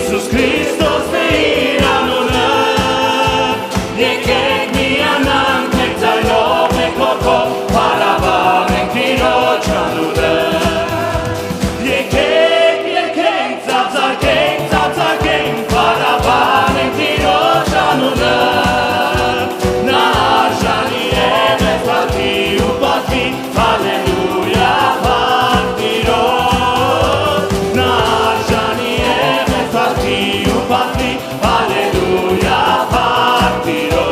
Iisus Hristos de iranună, եկեք միանանք մեկ ձայնով, մեկ հոգով, փառաբանենք Տիրոջ անունը։ Եկեք ծափծարկենք, փառաբանենք Տիրոջ անունը։ Նա արժանի է մեզ պատվի ու պատվի, հալելույա, փառք Տիրոջ։ Նա արժանի է մեզ պատվի ու պատվի, հալելույա, փառք Տիրոջ։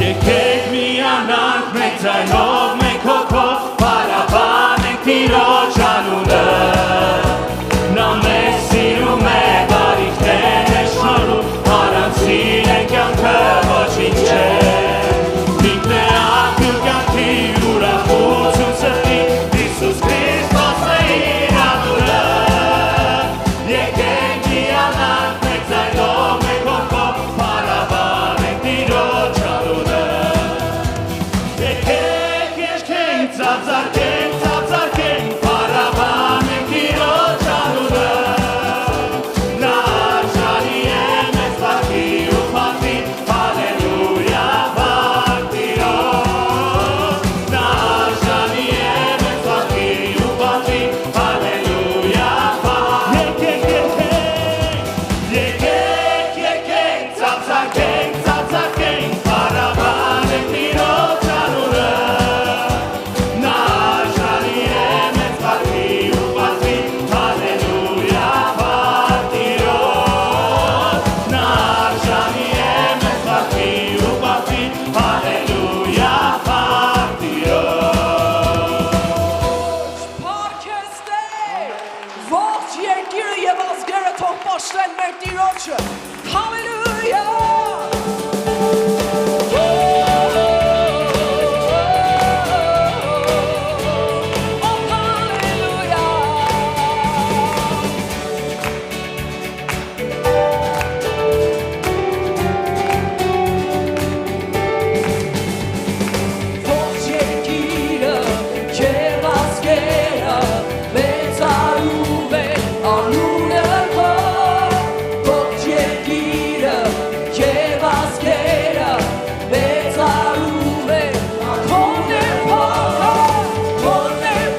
Եկեք միանանք մեկ ձայնով, մեկ հոգով, փառաբանենք Տիրոջ անունը։ Նա մեզ սիրում է, բարիքներ է շնորհում, առանց սիրեն կյանքը ոչինչ չէ։ Ինքն է աղբյուր կյանքի, ուրախություն սրտի, Իisus Քրիստոս է իր անունը։ Եկեք միանանք մեկ ձայնով, մեկ հոգով, փառաբանենք Տիրոջ անունը։ Եկեք ծափծարկենք, փառաբանենք Տիրոջ անունը։ Նա արժանի է մեզ պատվի ու պատվի, հալելույա, փառք Տիրոջ։ Նա արժանի է մեզ պատվի ու պատվի, հալելույա, փառք։ Եկեք ծափծարկենք, փառաբանենք Տիրոջ անունը։ Նա արժանի է մեզ պատվի ու պատվի, հալելույա, փառք Տիրոջ։ Նա արժանի է մեզ պատվի ու պատվի, հալելույա, փառք Տիրոջ։ Փառքես Տեր, ողջ երկիրը եւ ազգերը թող պաշտեն մեր Տիրոջը։ Հալելույա։ Ողջ երկիրը եւ ազգերը մեծարում են անունը քո։ Ողջ երկիրը եւ ազգերը մեծարում են քոնե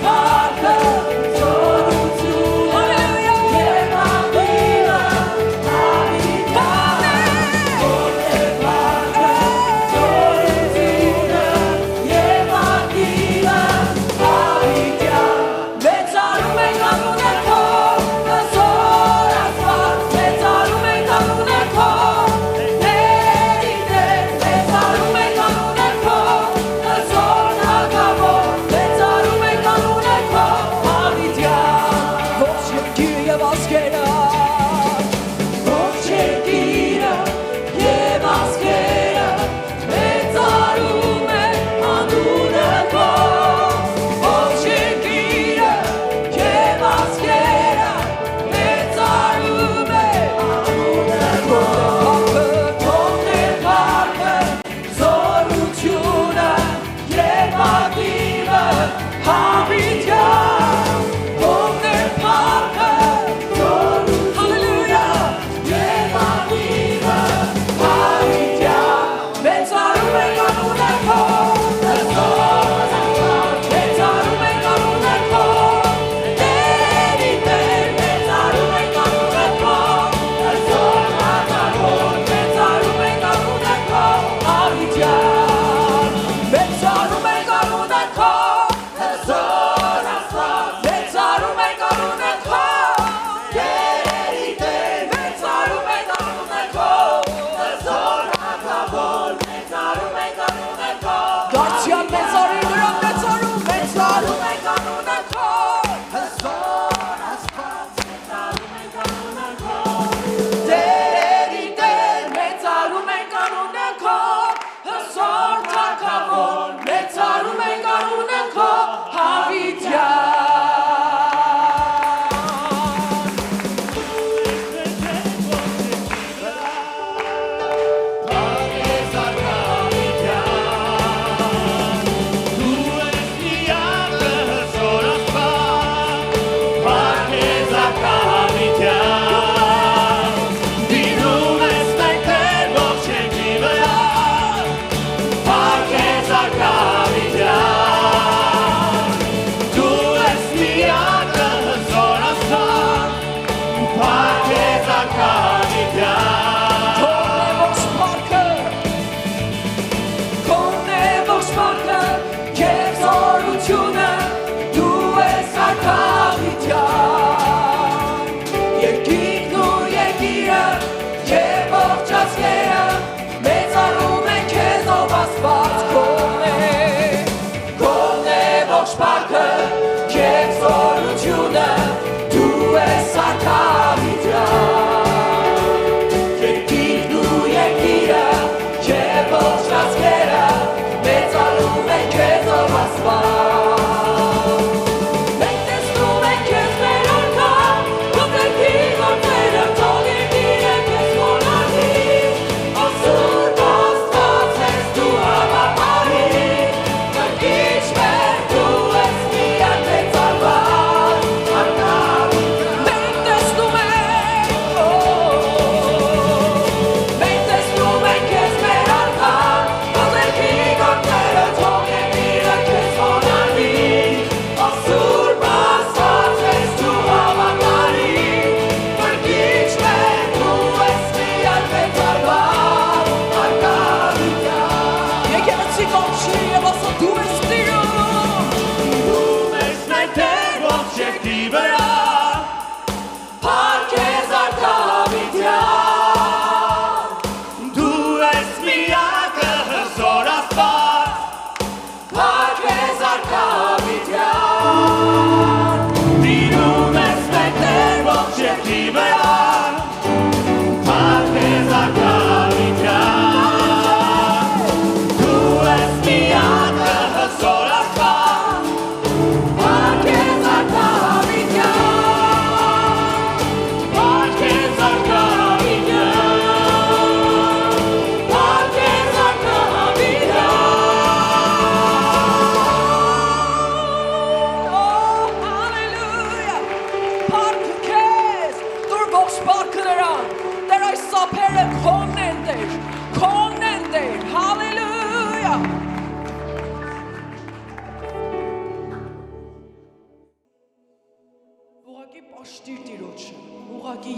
փառքը, զորությունը եւ աղբյուրը, հավիտյանը։ Քոնե փառքը, զորությունը եւ աղբյուրը, հավիտյան։ Մեծարում ենք անունը քո, զորացված, մեծարում ենք անունը քո, ներիներ, մեծարում ենք անունը քո, զորնակավոր, մեծարում ենք անունը քո, հավիտյան։ Ողջ երկիրը եւ ազգերը, ողջ երկիրը եւ ազգերը, մեծարում են անունը քո։ Ողջ երկիրը եւ ազգերը, մեծարում են անունը քո։ Քոնե փառքը, զորությունը եւ աղբյուրը, հավիտյան։ Քոնե փառքը, զորությունը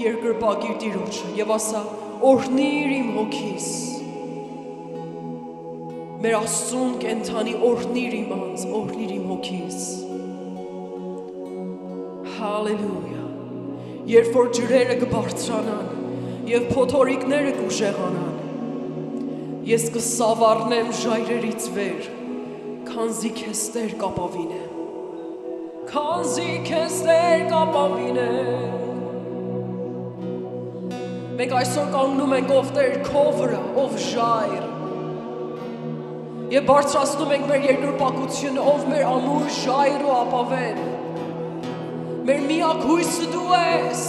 Երկրպագիր Տիրոջը եւ ասա օրհնիր իմ հոգիս մեր Աստծուն կենթանի օրհնիր իմ անձ օրհնիր իմ հոգիս Հալելույա երբ որ ջրերը կբարձրանան եւ փոթորիկները կուժեղանան ես կսավառնեմ ժայրերից վեր քանզի քեզ Տեր կապավինեմ քանզի քեզ Տեր կապավինեմ Մենք այսօր կանգնում ենք ով Տեր քո վրա, ով ժայր Եվ բարձրացնում ենք մեր երկրպագությունը, ով մեր ամուր ժայր ու ապավեն Մեր միակ հույսը դու ես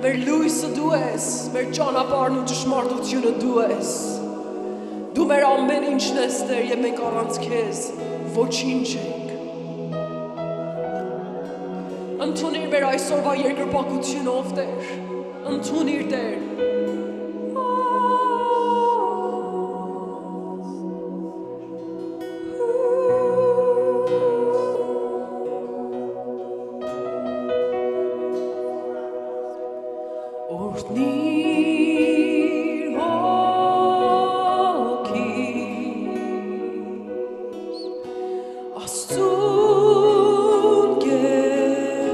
Մեր լույսը դու ես, մեր ճանապարհն ու ճշմարտությունը դու ես Դու մեր ամեն ինչն ես Տեր եւ մենք առանց քեզ ոչինչ ենք Ընդունիր մեր այսօրվա երկրպագությունը ով Տեր Ընդունիր Տեր Օրհնիր հոգիս Աստծուն կենթանի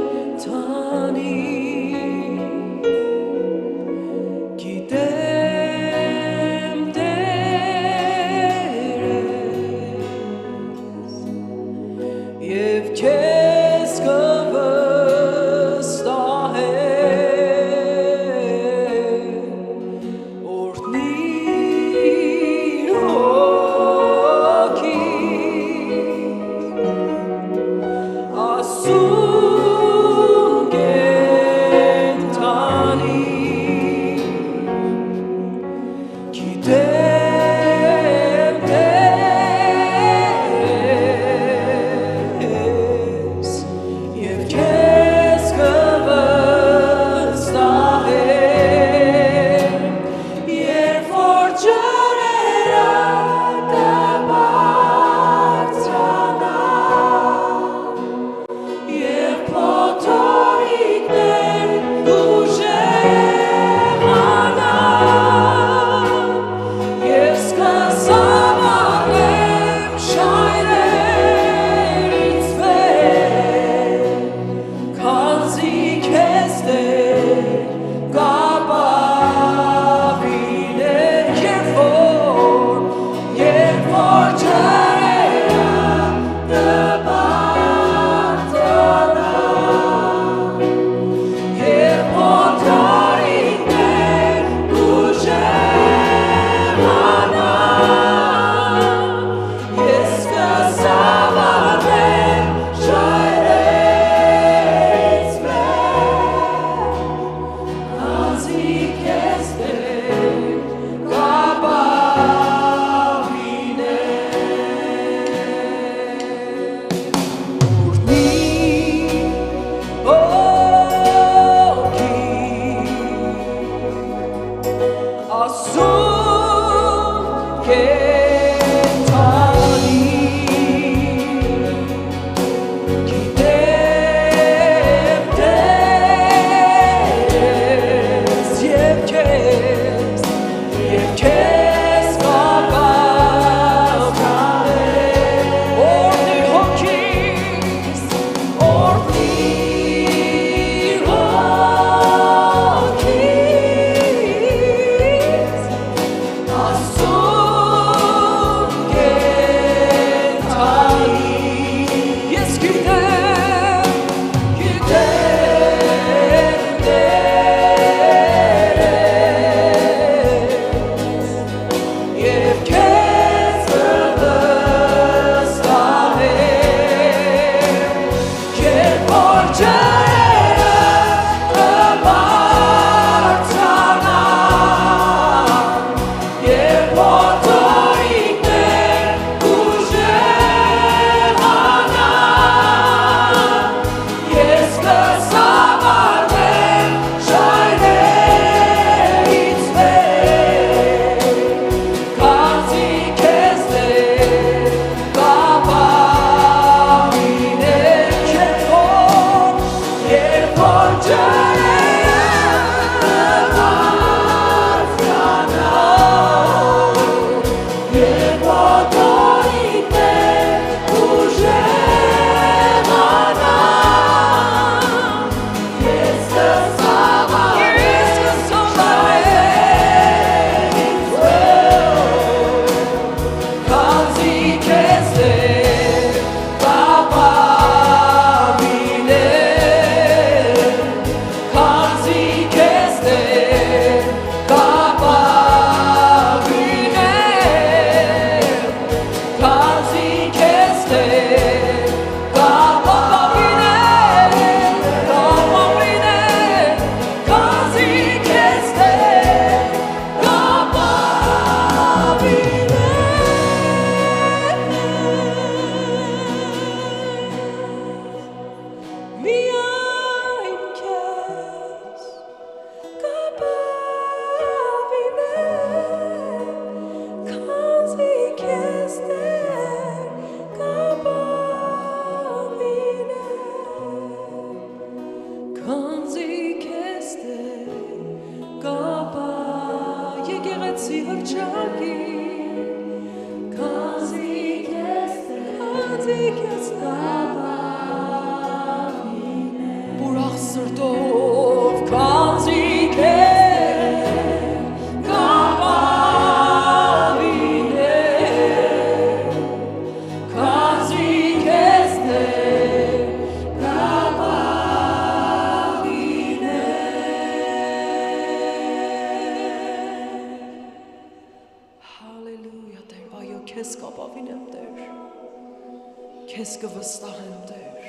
քեզ կվստահեմ Տեր,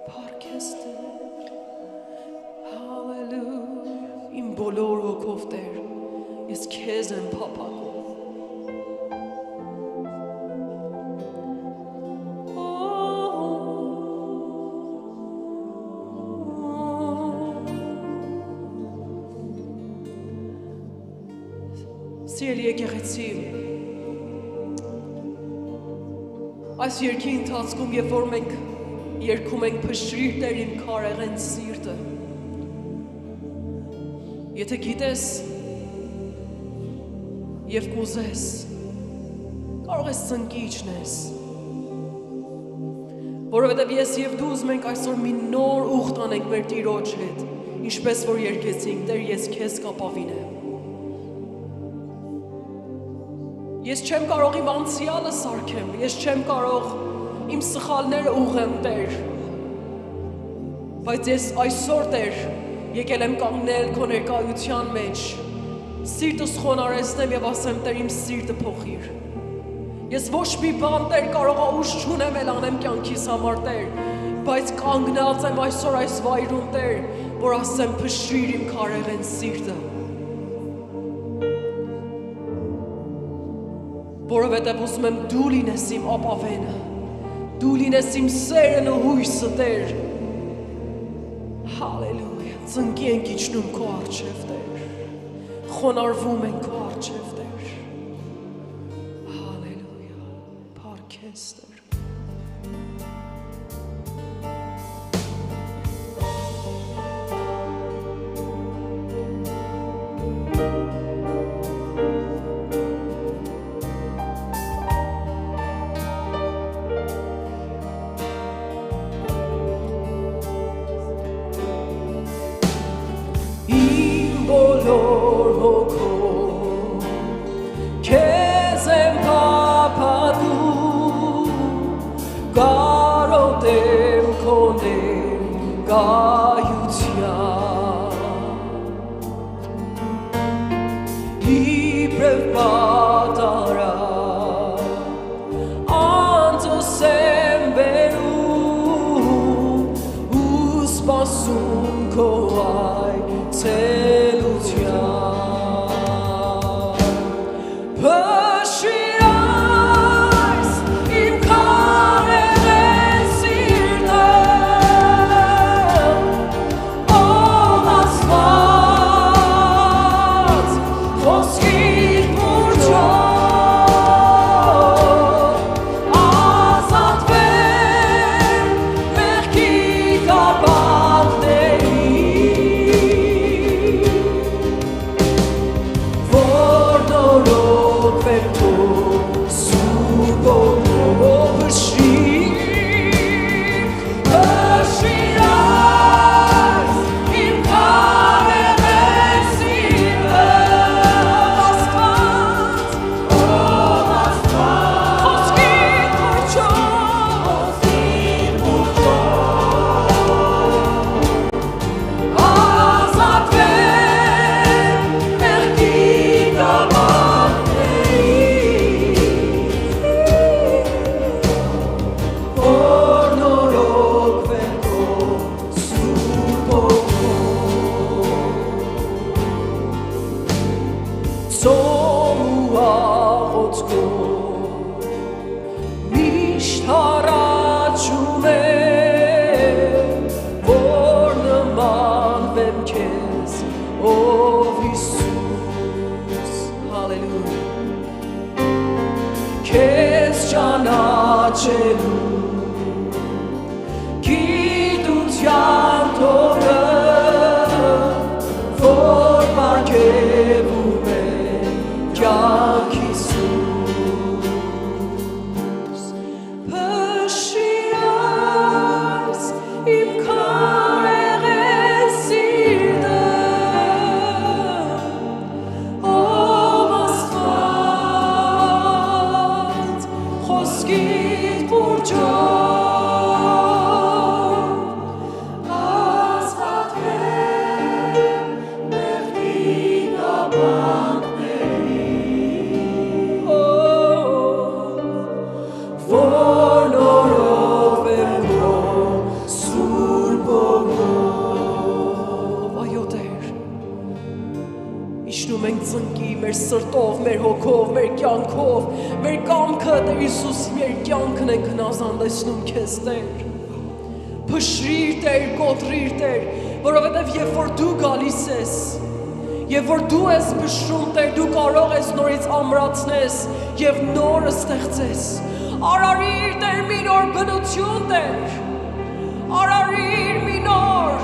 փառքես Տեր, հալելույա, իմ բոլոր հոգով Տեր, ես քեզ եմ փափագում։ Սիրելի եկեղեցի, այս երգի ընթացքում, երբ որ մենք երգում ենք փշրիր Տեր իմ քարեղեն սիրտը, եթե գիտես և կուզես, կարող ես ծնկի իջնես, որովհետև ես և դու ուզում ենք այսօր մի նոր ուխտ անենք մեր Տիրոջ հետ, ինչպես որ երգեցինք, Տեր ես քեզ կապավինեմ։ Ես չեմ կարող իմ անցյալը սարքեմ, ես չեմ կարող իմ սխալները ուղղեմ Տեր, բայց ես այսօր Տեր եկել եմ կանգնել քո ներկայության մեջ, սիրտս խոնարհեցնեմ և ասեմ Տեր իմ սիրտը փոխիր։ Ես ոչ մի բան Տեր կարող ուժ չունեմ էլ անեմ կյանքիս համար Տեր, բայց կանգնած եմ այսօր այս վայրում Տեր, որ ասեմ փշրիր իմ քարեղեն սիրտը։ Որովհետև ուզում եմ դու լինես իմ ապավենը, դու լինես իմ սերն ու հույսը Տեր։ Հալելույա, ծնկի ենք իջնում քո առջև Տեր, խոնարհվում ենք քո առջև Տեր։ Հալելույա, փառքես Տեր։ Բոլոր հոգով քեզ եմ փափագում, կարոտ եմ քո ներկայության, իբրև պատարագ անձս եմ բերում ու սպասում քո ուզում ենք ծնկի մեր սրտով, մեր հոգով, մեր կյանքով, մեր կամքը Տեր Հիսուս, մեր կյանքն ենք հնազանդեցնում քեզ Տեր։ Փշրիր Տեր, կոտրիր Տեր, որովհետև երբ որ դու գալիս ես, եւ որ դու ես փշրում Տեր, դու կարող ես նորից ամրացնես եւ նորը ստեղծես։ Արարիր Տեր մի նոր բնություն Տեր, արարիր մի նոր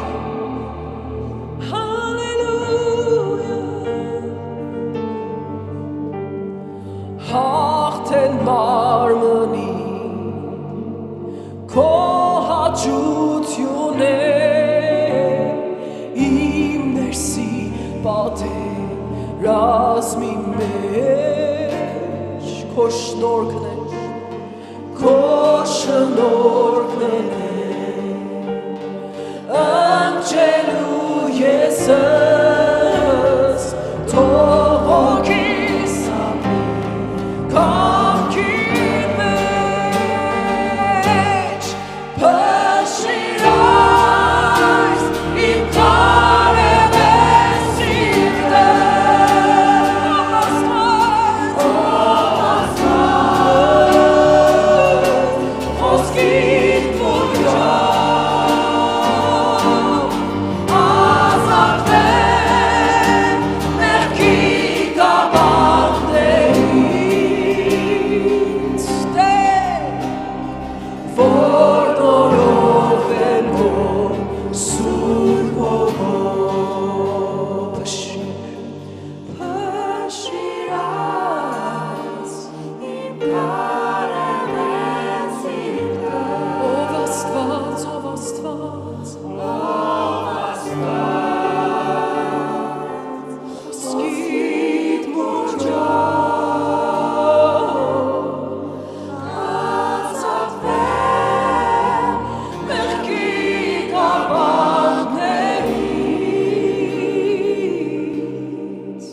հաղթել մարմնի քո հաճություն է իմ ներսի պատերազմի մեջ քո շնորհքն է քո շնորհքն է անջելու եսս թող հոգիս կամքին մեջ փշիր այս իմ կարևես սիրտը խոսքիդ մուրջով ազատվեմ մեղքի գավաթներից որ նորով են քո սուրբ հոգով փշիր այս իմ կարևես սիրտը ով Աստված խոսքիդ մուրջով ազատվեմ մեղքի գավաթներից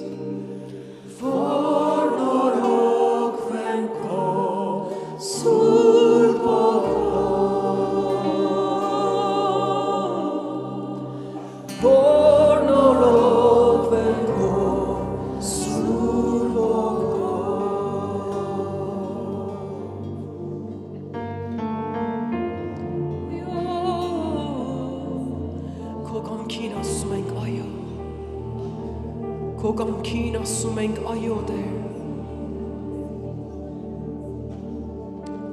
որ նորոգվեն քո սուրբ հոգով որ նորոգվեն քո սուրբ հոգով քո կամքին ասում ենք այո քո կամքին ասում ենք այո Տեր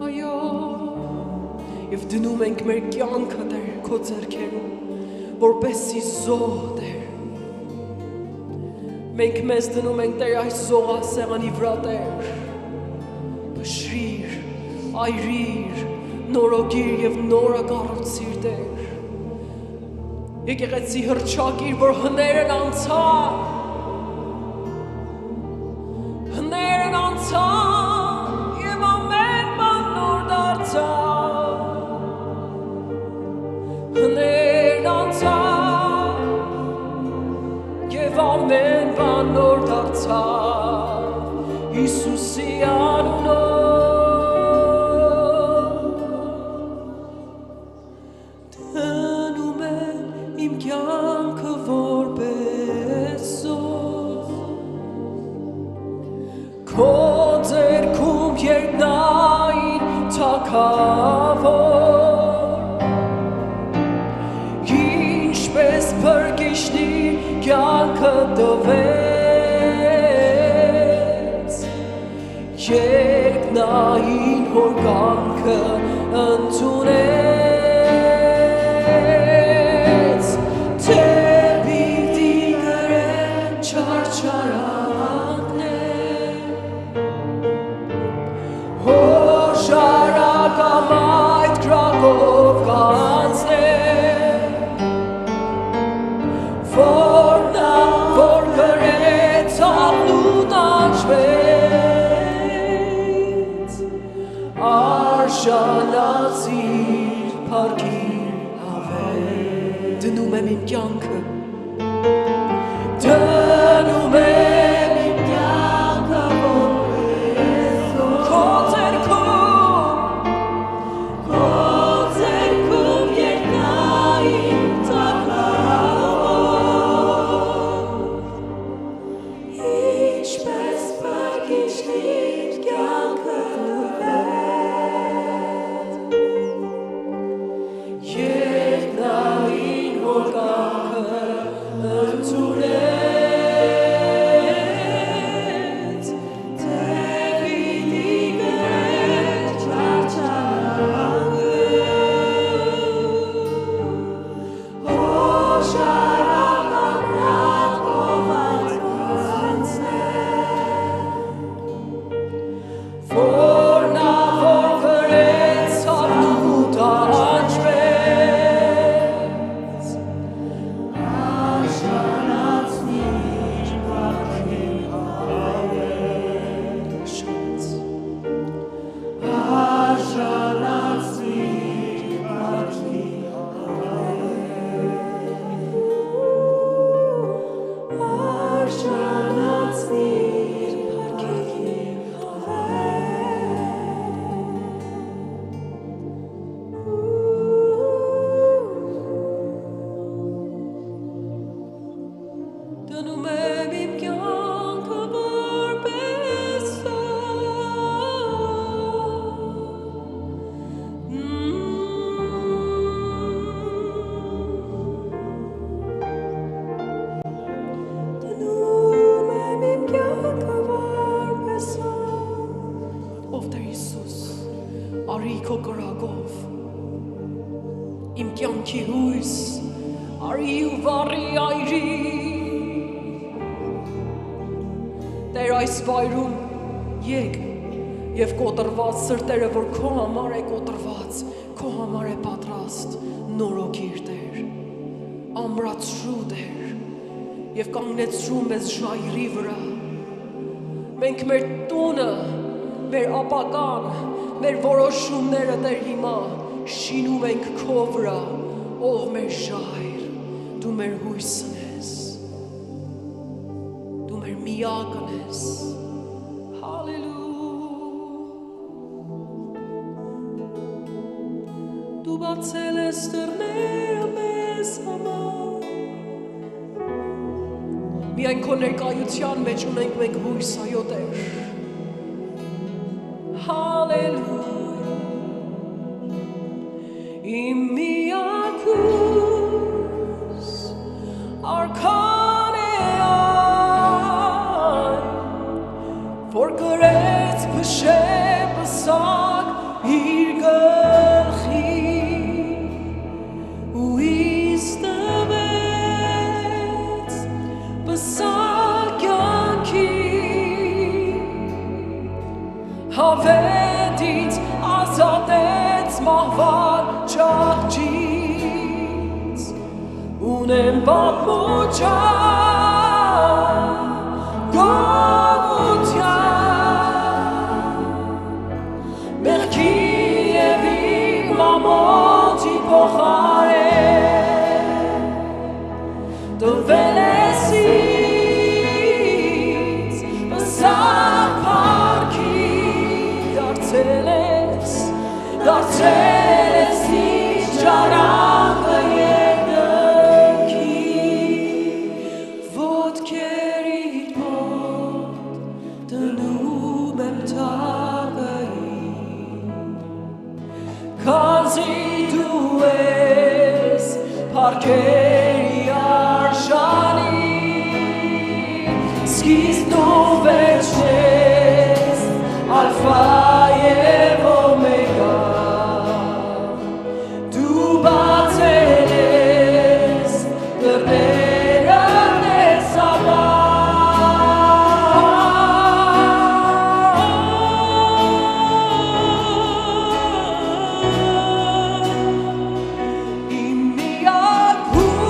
այո եւ դնում ենք մեր կյանքը Տեր քո ձեռքերում որպեսզի զոհ Տեր մենք մեզ դնում ենք Տեր այս զոհասեղանի վրա Տեր փշրիր այրիր նորոգիր եւ նորակառուցիր Տեր եկեղեցի հռչակիր որ հներն անցան եւ ամեն բան նոր դարձավ հներն անցան եւ ամեն բան նոր դարձավ Հիսուսի անունով դնում եմ իմ կյանքը որպես զոհ քո ձեռքում երկնային թագավոր ինչպես փրկիչնի կյանքը տվեց երկնային հոր կամքը ընդունեց թե պիտի գրեն չարչարանքներ հոշարակամ այդ կրակով կանցներ որ գրեց աղլուտ աչվեց արժանացիր փառքիր հավեր դնում եմ իմ կյանքը դնում եմ իմ կյանքը որպես քո ձեռքում երկնային թագավոր Դնում եմ իմ կյանքը որպես Դնում եմ իմ կյանքը որպես Ով Տեր Հիսուս, արի քո կրակով իմ կյանքի հույս, արի ու վառի այրի Տեր այս վայրում եկ և կոտրված սրտերը, որ քո համար է կոտրված, քո համար է պատրաստ, նորոգիր Տեր, ամրացրու Տեր և կանգնեցրու մեզ ժայռի վրա Մենք մեր տունը, մեր ապագան, մեր որոշումները Տեր հիմա շինում ենք քո վրա, ով մեր ժայր, դու մեր հույսն ես, դու մեր միակն ես, Դու բացել ես դռները մեզ համար Միայն քո ներկայության մեջ ունենք մենք հույս, այո Տեր Հալելույա Իմ միակ հույս արքան է այն որ գրեց փշեպսակ իր գլխի ու ինձ տվեց պսակ կյանքի հավետից ազատեց մահվան ճահճից ունեմ պատմության գովության մեղքի և իմ մամոջի փոխարեն տվել ես ինձ պսակ փառքի դարձել ես ինձ ժառանգը երկնքի ոտքերիդ մոտ դնում եմ թագային քանզի դու ես փառքերի արժանի սկիզբն ու վերջն ես ալֆա և օմեգա դու բացել ես դռները մեզ համար Իմ միակ հույս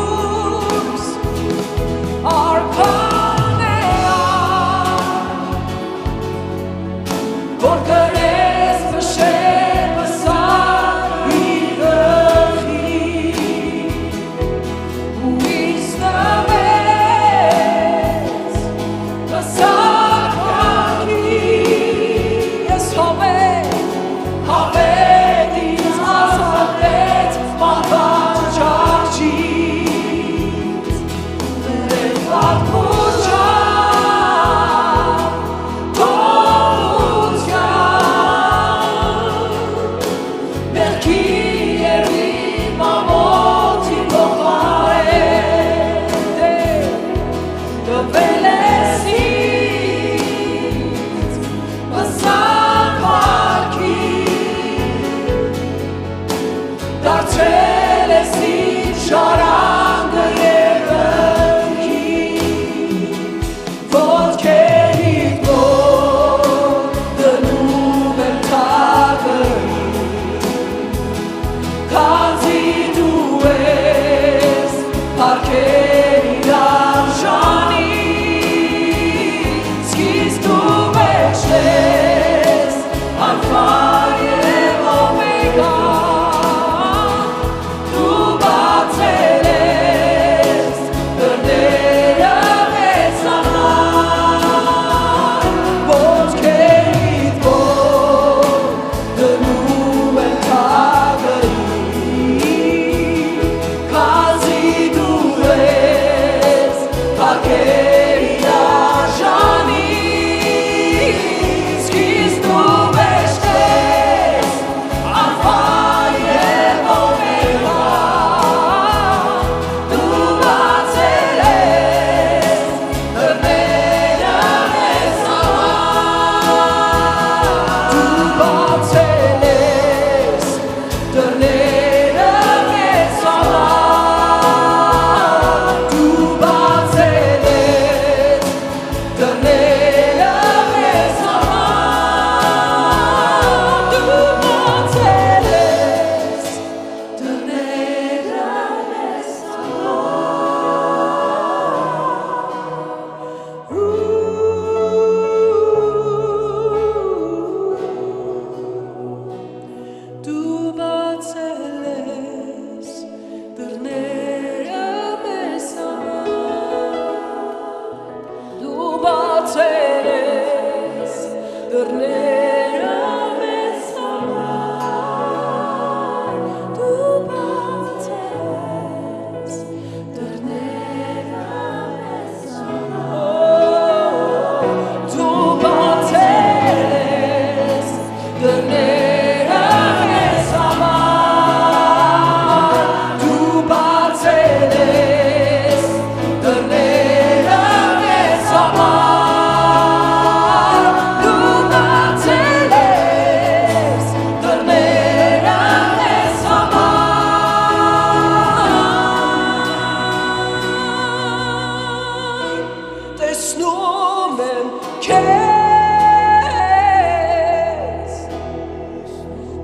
տեսնում եմ քեզ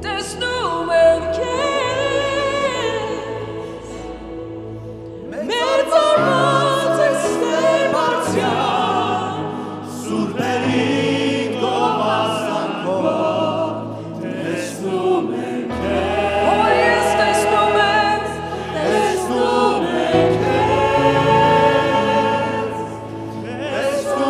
տեսնում եմ քեզ մեր ծառած ես Տեր Բարձրյան Սուրբերի գովասանքով տեսնում ենք քեզ Ո ես տեսնում եմ տեսնում ենք քեզ տեսնում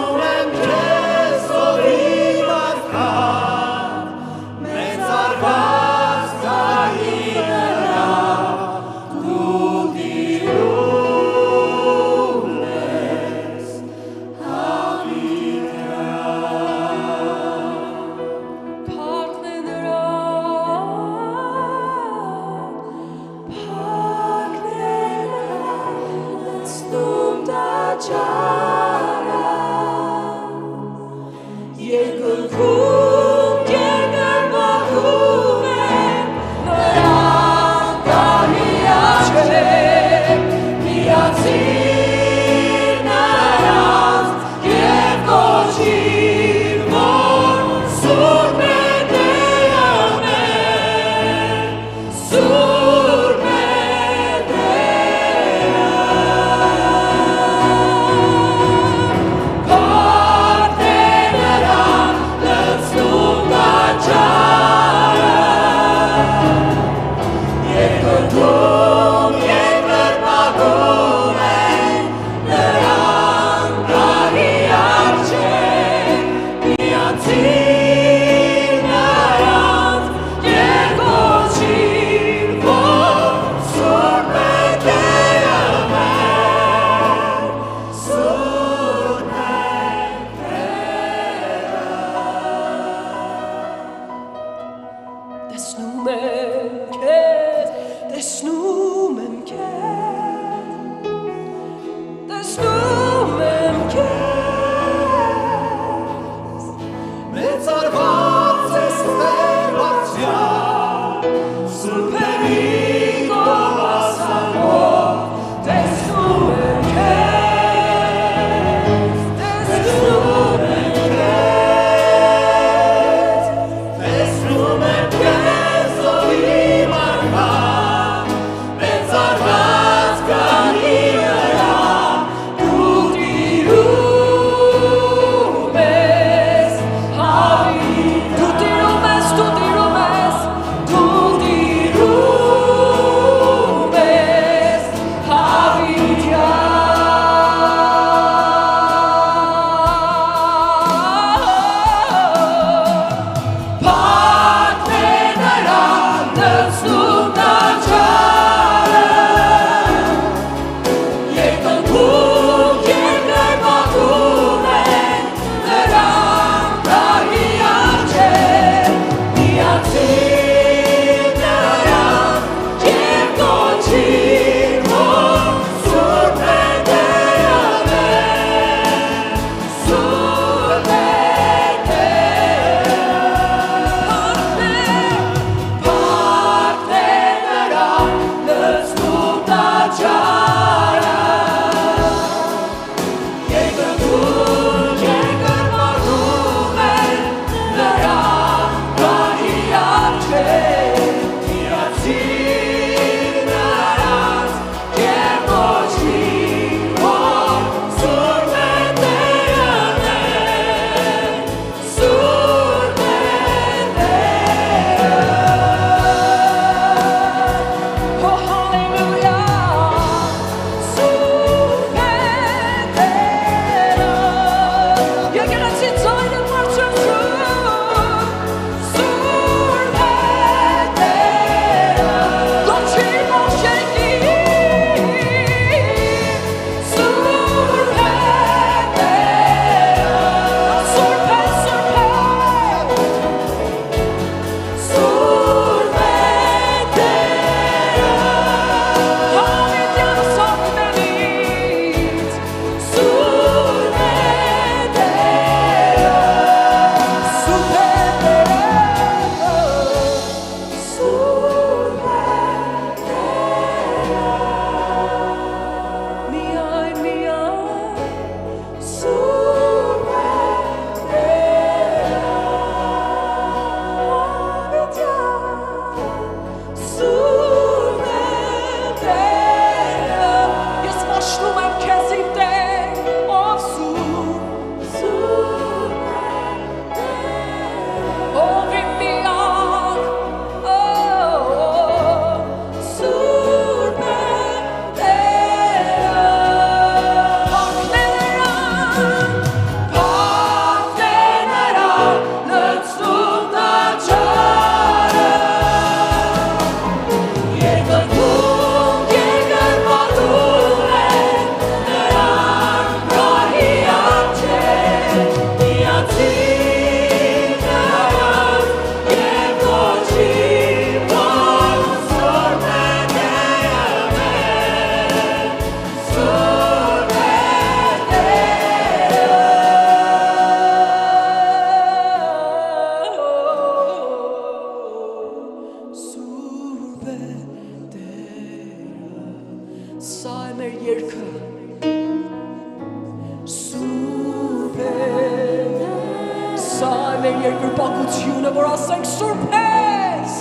մեր երկրպագությունը, որ ասենք Սուրբ ես,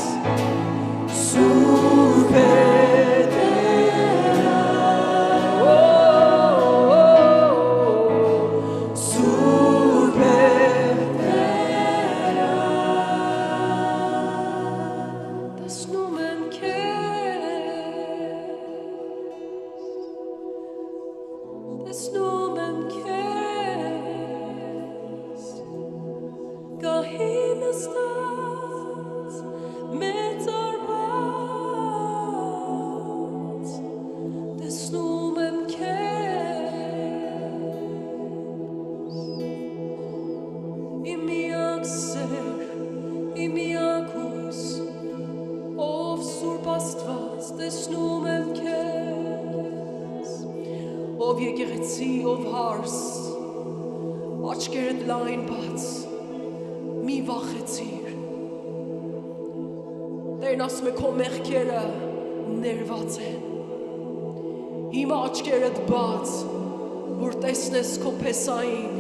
Սուրբ է Տերը, Սուրբ է Տերը, տեսնում եմ քեզ, տեսնում եմ քեզ, գահի նստած մեծարված, տեսնում եմ քեզ, իմ միակ սեր, իմ միակ հույս, ով Սուրբ Աստված, տեսնում եմ քեզ, ով եկեղեցի, ով հարս, աչքերդ լայն բաց, մի վախեցիր, Տերն ասում է քո մեղքերը ներված են, հիմա աչքերդ բաց, որ տեսնես քո փեսային,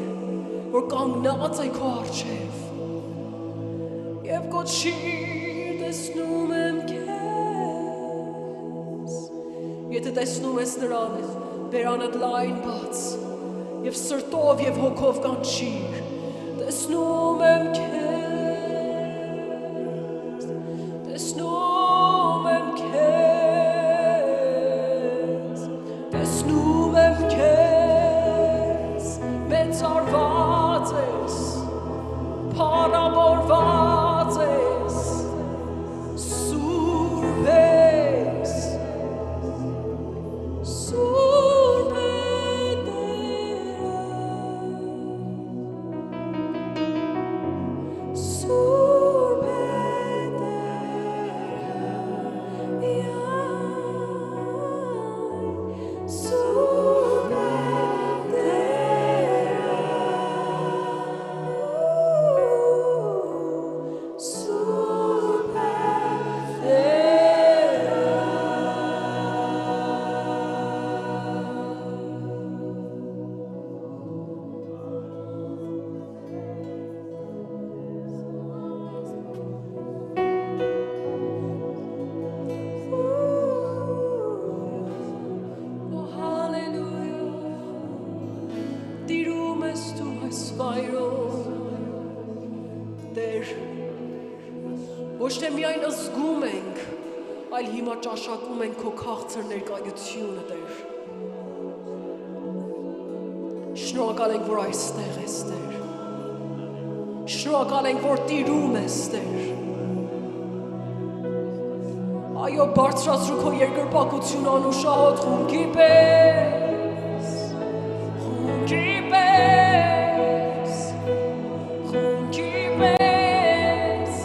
որ կանգնած է քո առջև, և կոչիր տեսնում եմ քեզ, եթե տեսնում ես նրան, բերանդ լայն բաց, և սրտով և հոգով կանչիր, տեսնում եմ քեզ, տեսնում եմ քեզ, տեսնում եմ քեզ, մեծարված ես, փառավորված ես, Սուրբ ես, Սուրբ է Տերը, Սուրբ է Տերը, Սուրբ է Տերը, Սուրբ է Oh, hallelujah, տիրում ես դու այս վայրում, Տեր, ոչ թե միայն զգում ենք, այլ հիմա ճաշակում ենք քո քաղցր ներկայությունը, Տեր, շնորհակալ ենք, որ այստեղ ես, Տեր, շնորհակալ ենք, որ տիրում ես, Տեր, այո, բարձրացրու քո երկրպագությունը անուշահոտ խունկի պես, խունկի պես, խունկի պես,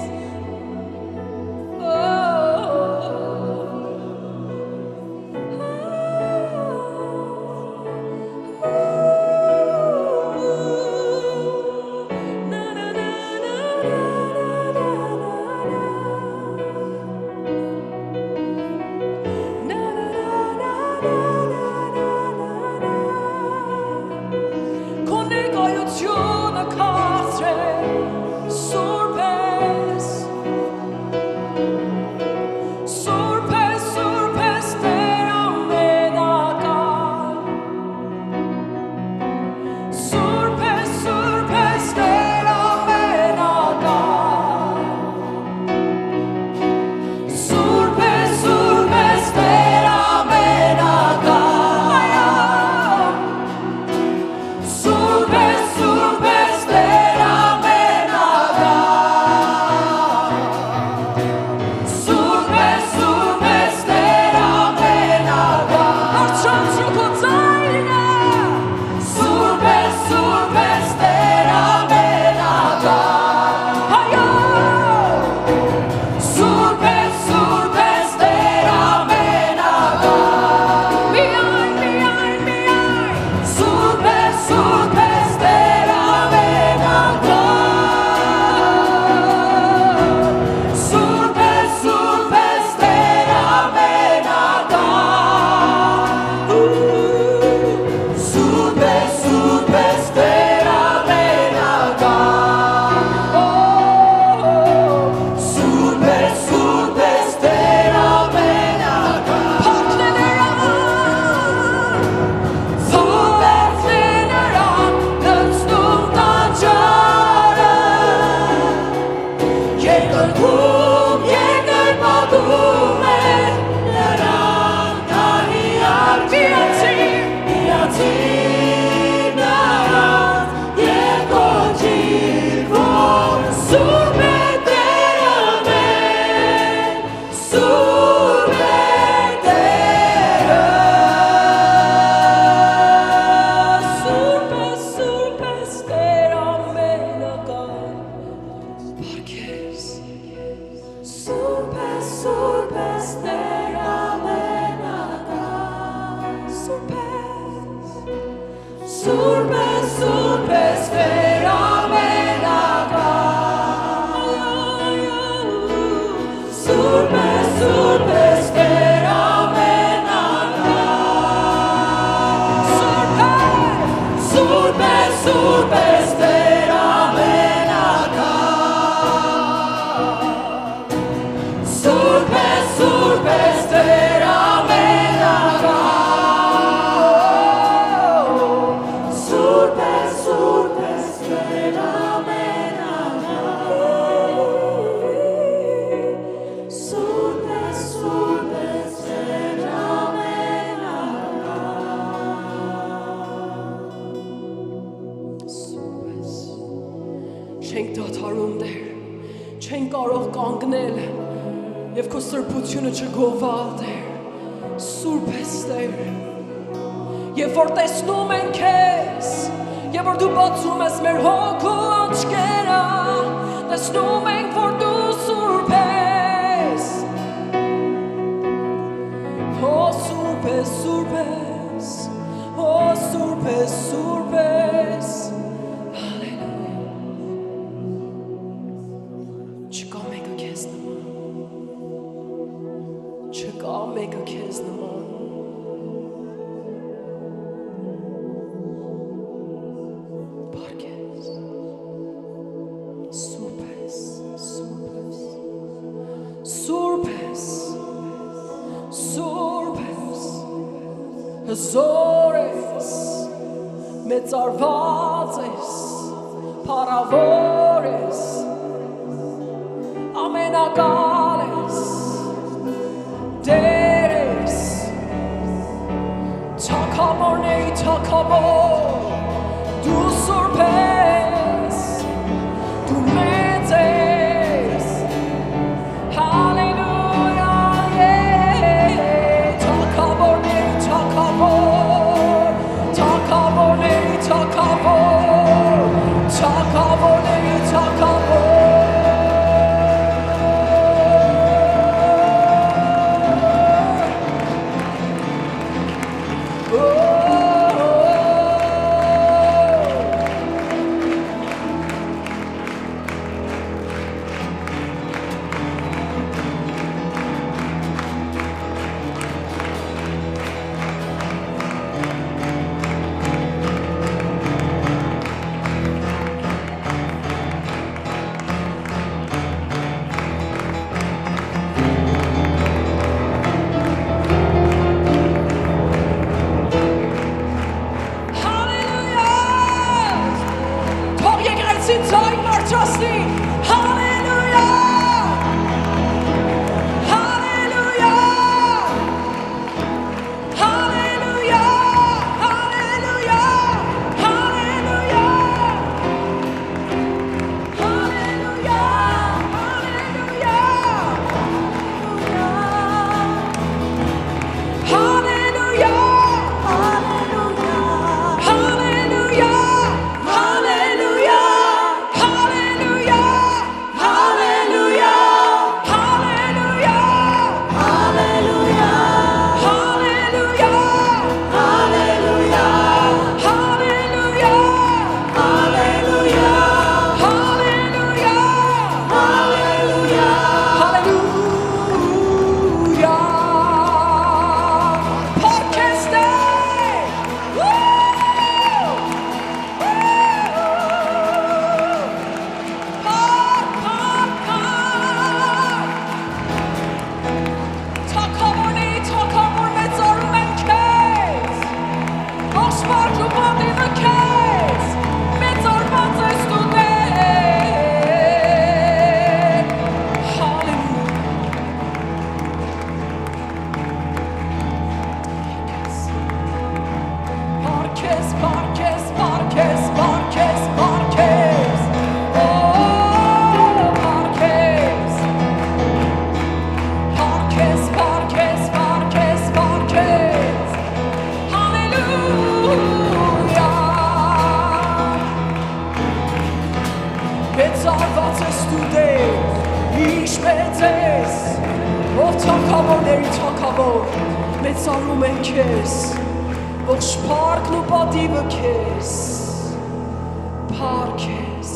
Surbe, surbe. Չենք դադարում Տեր, չենք կարող կանգնել եւ քո սրբությունը չգովալ Տեր, սուրբ ես Տեր, երբ որ տեսնում ենք քեզ, երբ որ դու բացում ես մեր հոգու աչքերը, տեսնում ենք որ դու սուրբ ես, օ սուրբ ես, սուրբ ես, օ սուրբ ես, սուրբ ես. Չկա մեկը քեզ նման Փառք ես Սուրբ ես Սուրբ ես Սուրբ ես Սուրբ ես Հզոր ես մեծարված ես փառավոր ես ամենակալ ես Տեր ես, թագավորների թագավոր, դու սուրբ ես, դու մեծ ես, հալելույա, թագավորների թագավոր, թագավորների թագավոր, թագավորների թագավոր. Ողջ փառքն ու պատիվը քեզ, փառք քեզ,